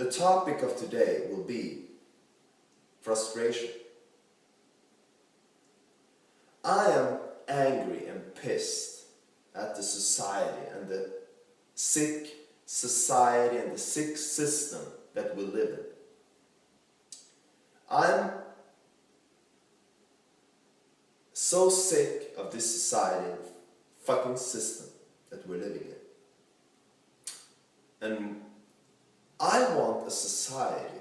The topic of today will be frustration. I am angry and pissed at the society and the sick society and the sick system that we live in. I'm so sick of this society and fucking system that we're living in. And I want a society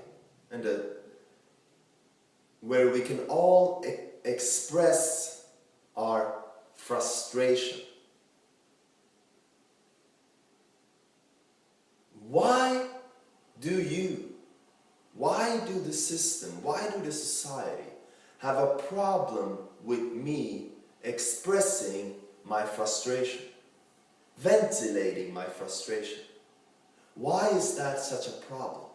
where we can all express our frustration. Why do the system, why do the society have a problem with me expressing my frustration, ventilating my frustration? Why is that such a problem?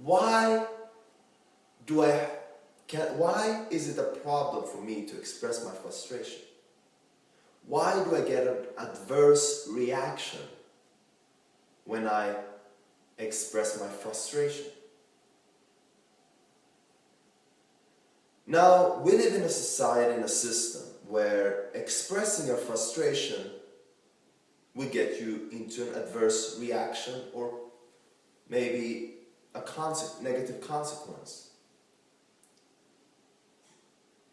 Why is it a problem for me to express my frustration? Why do I get an adverse reaction when I express my frustration? Now, we live in a society, in a system, where expressing your frustration will get you into an adverse reaction or maybe a negative consequence.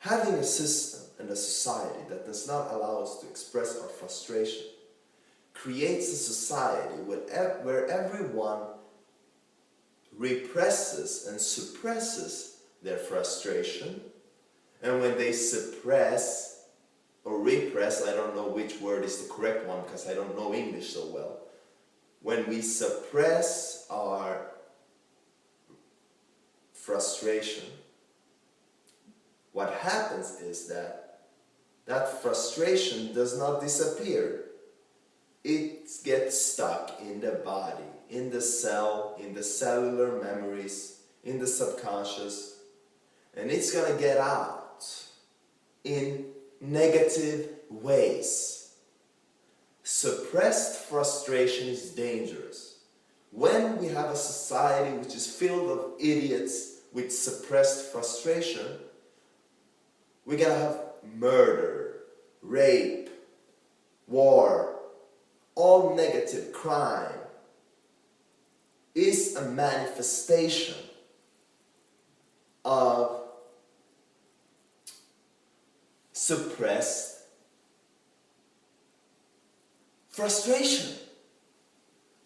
Having a system and a society that does not allow us to express our frustration creates a society where everyone represses and suppresses their frustration, and when they suppress or repress, I don't know which word is the correct one because I don't know English so well. When we suppress our frustration, what happens is that frustration does not disappear. It gets stuck in the body, in the cell, in the cellular memories, in the subconscious, and it's gonna get out in negative ways. Suppressed frustration is dangerous. When we have a society which is filled of idiots with suppressed frustration, we're gonna have murder, rape, war, all negative crime is a manifestation of suppressed frustration.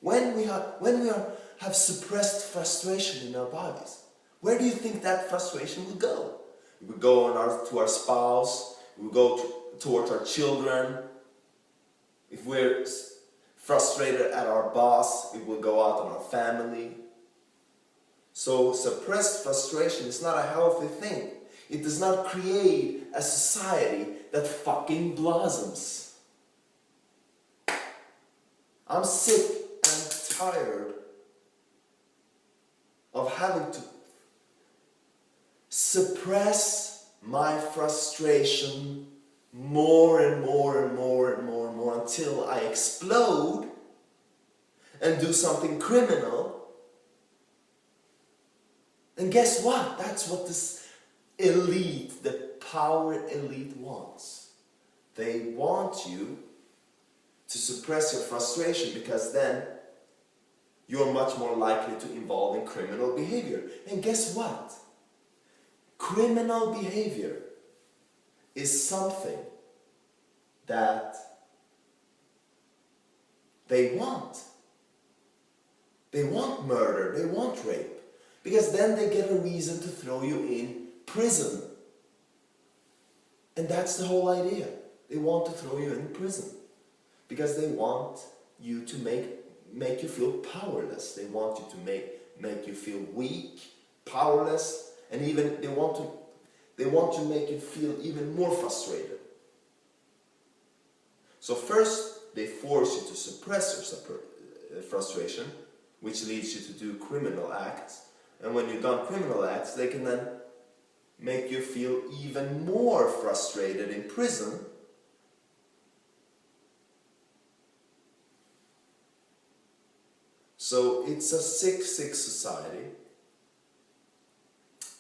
When we have suppressed frustration in our bodies, where do you think that frustration will go? It will go to our spouse, it will go towards our children. If we're frustrated at our boss, it will go out on our family. So suppressed frustration is not a healthy thing. It does not create a society that fucking blossoms. I'm sick and tired of having to suppress my frustration more and more and more and more and more until I explode and do something criminal. And guess what? That's what this elite, the power elite wants. They want you to suppress your frustration because then you're much more likely to involve in criminal behavior. And guess what? Criminal behavior is something that they want. They want murder, they want rape, because then they get a reason to throw you in prison. And that's the whole idea. They want to throw you in prison because they want you to make you feel powerless. They want you to make you feel weak, powerless, and even they want to make you feel even more frustrated. So first, they force you to suppress your frustration, which leads you to do criminal acts. And when you've done criminal acts, they can then make you feel even more frustrated in prison. So it's a sick society,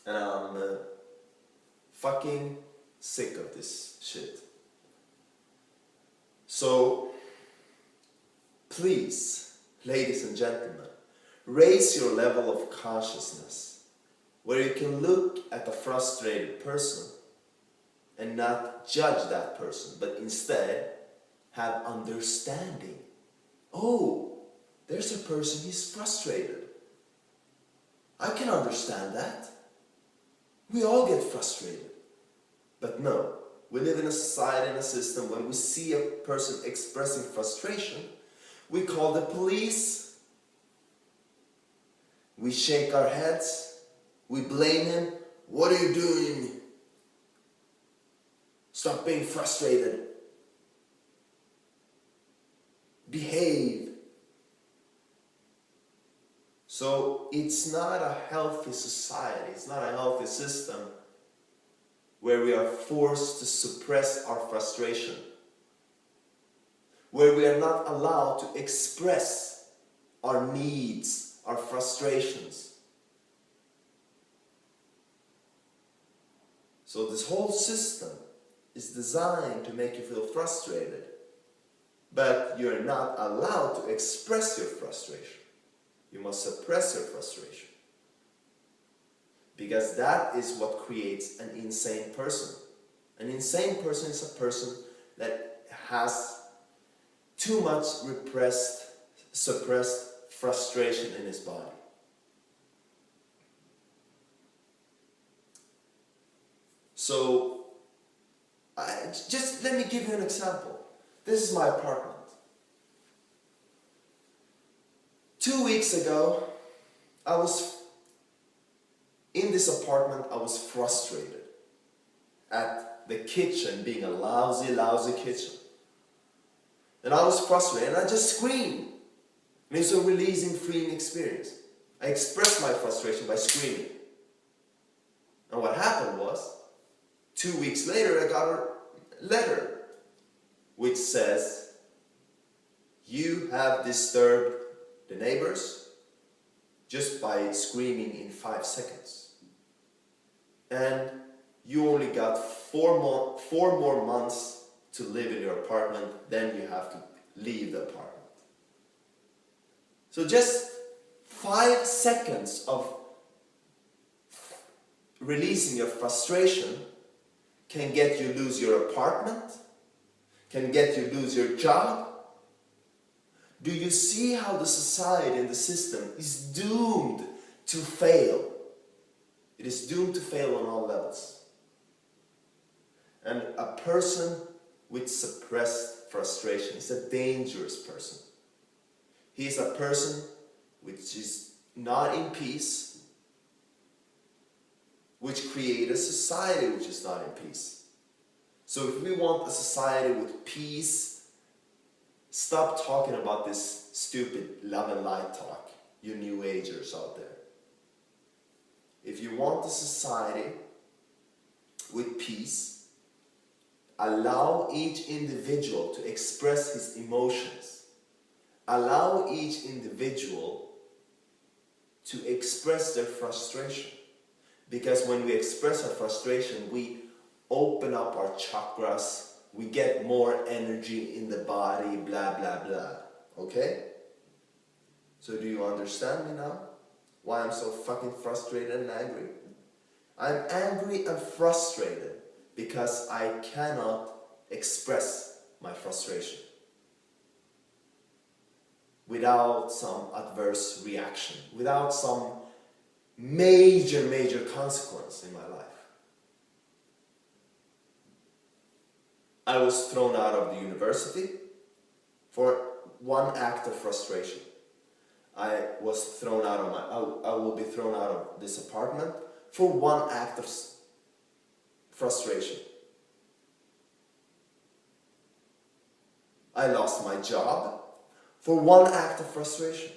and I'm fucking sick of this shit. So please, ladies and gentlemen, raise your level of consciousness where you can look at a frustrated person and not judge that person, but instead have understanding. Oh, there's a person, he's frustrated. I can understand that. We all get frustrated. But no, we live in a society and a system when we see a person expressing frustration, we call the police. We shake our heads. We blame him. What are you doing? Stop being frustrated. Behave. So it's not a healthy society, it's not a healthy system where we are forced to suppress our frustration, where we are not allowed to express our needs, our frustrations. So this whole system is designed to make you feel frustrated, but you're not allowed to express your frustration. You must suppress your frustration. Because that is what creates an insane person. An insane person is a person that has too much suppressed frustration in his body. So, just let me give you an example. This is my apartment. 2 weeks ago, I was in this apartment. I was frustrated at the kitchen being a lousy kitchen. And I was frustrated and I just screamed. And it was a releasing, freeing experience. I expressed my frustration by screaming. And what happened was, 2 weeks later I got a letter which says, you have disturbed the neighbors just by screaming in 5 seconds. And you only got four more months to live in your apartment, then you have to leave the apartment. So just 5 seconds of releasing your frustration can get you lose your apartment, can get you lose your job. Do you see how the society and the system is doomed to fail? It is doomed to fail on all levels. And a person with suppressed frustration is a dangerous person. He is a person which is not in peace, which creates a society which is not in peace. So if we want a society with peace, stop talking about this stupid love and light talk, you new agers out there. If you want a society with peace, allow each individual to express his emotions. Allow each individual to express their frustration. Because when we express our frustration, we open up our chakras, we get more energy in the body, blah, blah, blah. Okay? So do you understand me now? Why I'm so fucking frustrated and angry? I'm angry and frustrated because I cannot express my frustration without some adverse reaction, without some major consequence in my life. I was thrown out of the university for one act of frustration. I was thrown out of I will be thrown out of this apartment for one act of frustration. I lost my job for one act of frustration.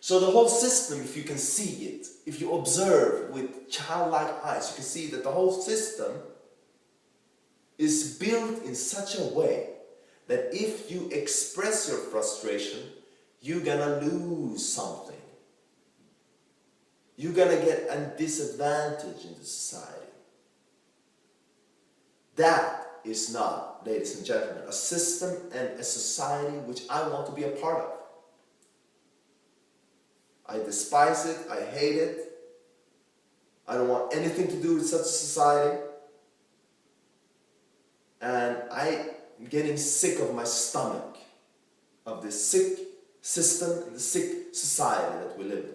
So the whole system, if you can see it, if you observe with childlike eyes, you can see that the whole system is built in such a way that if you express your frustration, you're gonna lose something. You're gonna get a disadvantage in the society. That is not, ladies and gentlemen, a system and a society which I want to be a part of. I despise it, I hate it. I don't want anything to do with such a society. And I'm getting sick of my stomach, of this sick system and the sick society that we live in.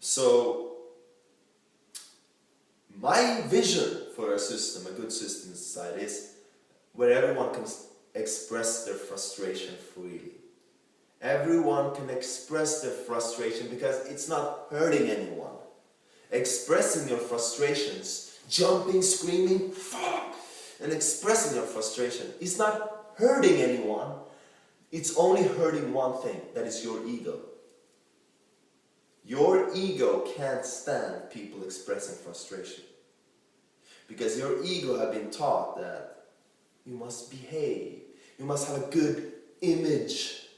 So, my vision for a system, a good system in society, is where everyone can express their frustration freely. Everyone can express their frustration because it's not hurting anyone. Expressing your frustrations, jumping, screaming, fuck, and expressing your frustration is not hurting anyone. It's only hurting one thing, that is your ego. Your ego can't stand people expressing frustration. Because your ego has been taught that you must behave, you must have a good image,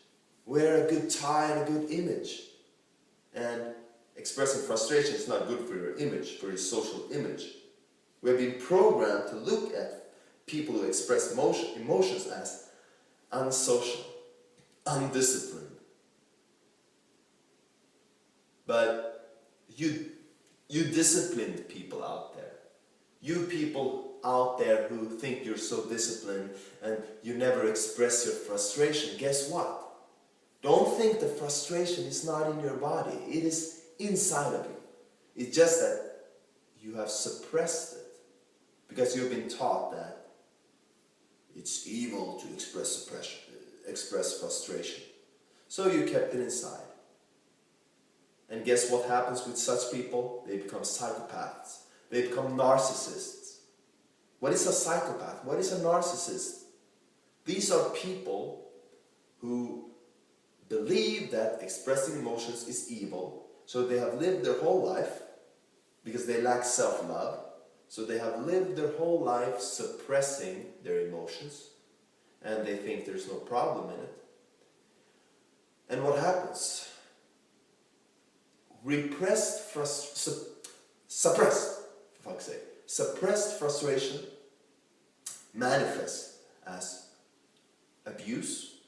wear a good tie and a good image. And expressing frustration is not good for your image, for your social image. We have been programmed to look at people who express emotions as unsocial, undisciplined. But you disciplined people out there. You people out there who think you're so disciplined and you never express your frustration, guess what? Don't think the frustration is not in your body. It is inside of you. It's just that you have suppressed it because you've been taught that it's evil to express frustration. So you kept it inside. And guess what happens with such people? They become psychopaths. They become narcissists. What is a psychopath? What is a narcissist? These are people who believe that expressing emotions is evil, so they have lived their whole life, because they lack self-love, so they have lived their whole life suppressing their emotions, and they think there's no problem in it. And what happens? Suppressed frustration manifests as abuse,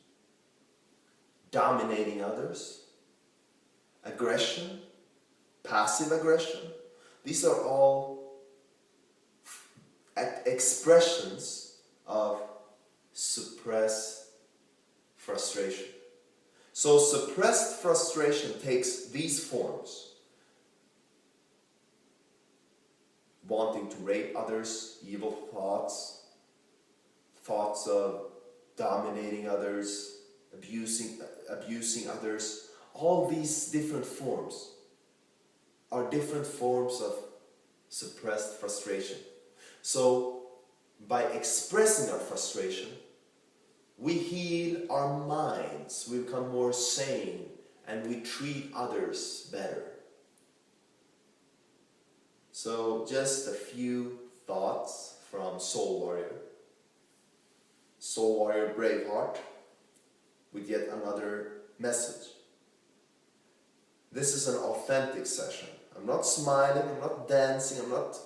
dominating others, aggression, passive aggression. These are all expressions of suppressed frustration. So suppressed frustration takes these forms: wanting to rape others, evil thoughts, thoughts of dominating others, abusing others. All these different forms are different forms of suppressed frustration. So by expressing our frustration, we heal our minds, we become more sane, and we treat others better. So just a few thoughts from Soulwarrior. Soulwarrior Braveheart, with yet another message. This is an authentic session. I'm not smiling, I'm not dancing, I'm not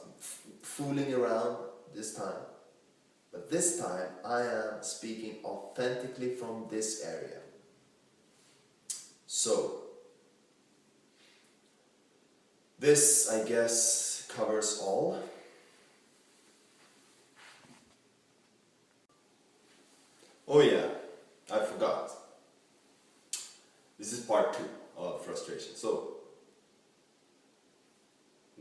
fooling around this time. But this time I am speaking authentically from this area. So, this, I guess, covers all. Oh yeah, I forgot. This is part 2 of frustration. So,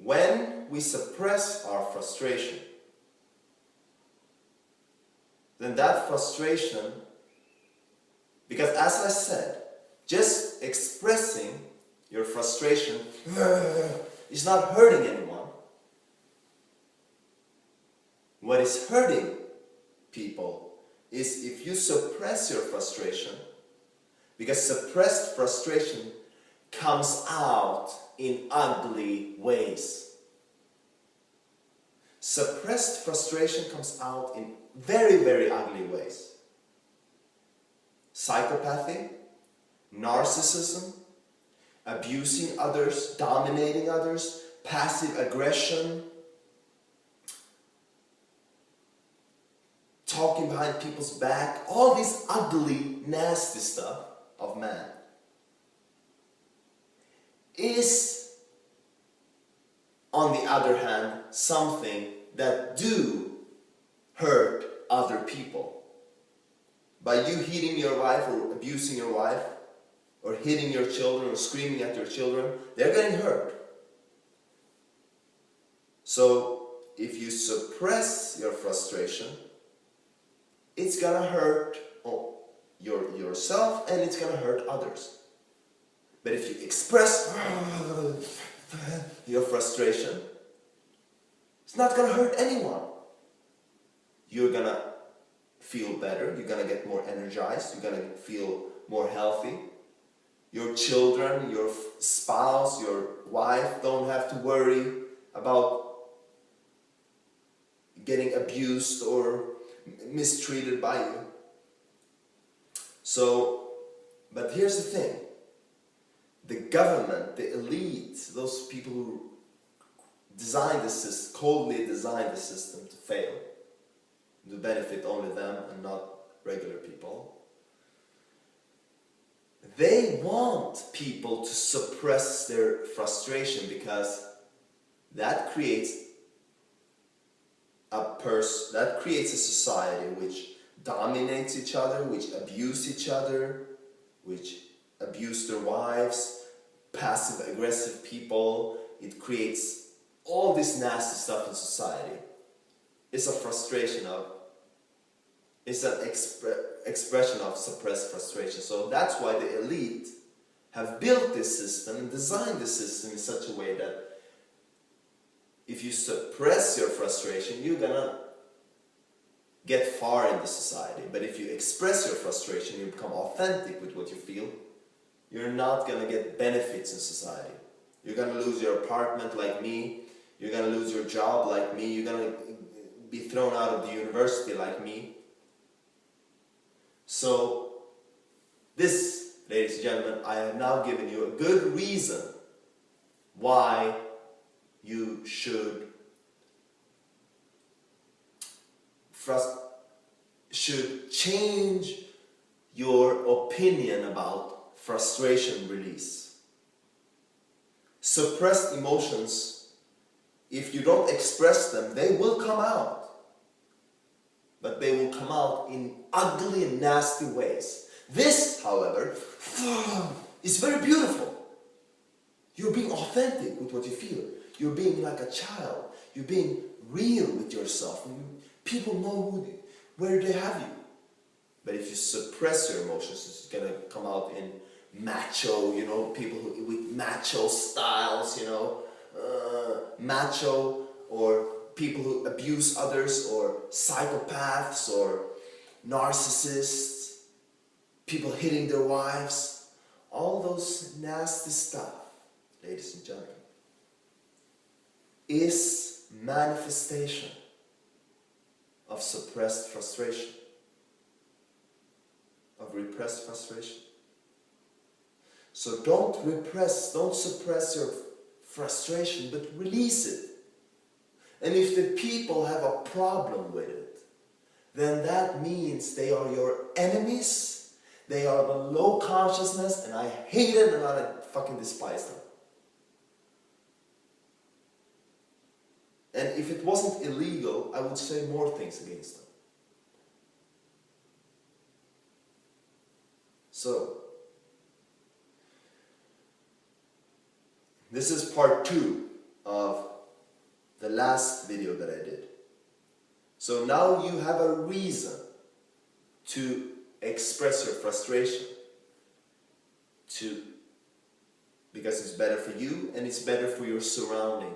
when we suppress our frustration, then that frustration, because as I said, just expressing your frustration is not hurting anyone. What is hurting people is if you suppress your frustration, because suppressed frustration comes out in ugly ways. Suppressed frustration comes out in very, very ugly ways. psychopathy, narcissism, abusing others, dominating others, passive aggression, talking behind people's back, all this ugly, nasty stuff of man is, on the other hand, something that do hurt other people. By you hitting your wife or abusing your wife, or hitting your children or screaming at your children, they're getting hurt. So if you suppress your frustration, it's gonna hurt yourself and it's gonna hurt others. But if you express your frustration, it's not gonna hurt anyone. You're gonna feel better, you're gonna get more energized, you're gonna feel more healthy. Your children, your spouse, your wife don't have to worry about getting abused or mistreated by you. So, but here's the thing. The government, the elite, those people who designed the system, coldly designed the system to fail, to benefit only them and not regular people, they want people to suppress their frustration because that creates a society which dominates each other, which abuse each other, which abuse their wives, passive aggressive people. It creates all this nasty stuff in society. It's a frustration of, it's an expression of suppressed frustration. So that's why the elite have built this system and designed this system in such a way that if you suppress your frustration, you're gonna get far in the society. But if you express your frustration, you become authentic with what you feel, you're not gonna get benefits in society. You're gonna lose your apartment like me, you're gonna lose your job like me, you're gonna be thrown out of the university like me. So, this, ladies and gentlemen, I have now given you a good reason why you should change your opinion about frustration release. Suppressed emotions, if you don't express them, they will come out. But they will come out in ugly and nasty ways. This, however, is very beautiful. You're being authentic with what you feel. You're being like a child. You're being real with yourself. People know where they have you. But if you suppress your emotions, it's going to come out in macho, people with macho styles, macho, or people who abuse others, or psychopaths, or narcissists, people hitting their wives, all those nasty stuff, ladies and gentlemen, is manifestation of suppressed frustration, of repressed frustration. So don't suppress your frustration, but release it. And if the people have a problem with it, then that means they are your enemies, they are the low consciousness, and I hate them and I fucking despise them. And if it wasn't illegal, I would say more things against them. So, this is part 2 of the last video that I did. So now you have a reason to express your frustration, because it's better for you and it's better for your surrounding.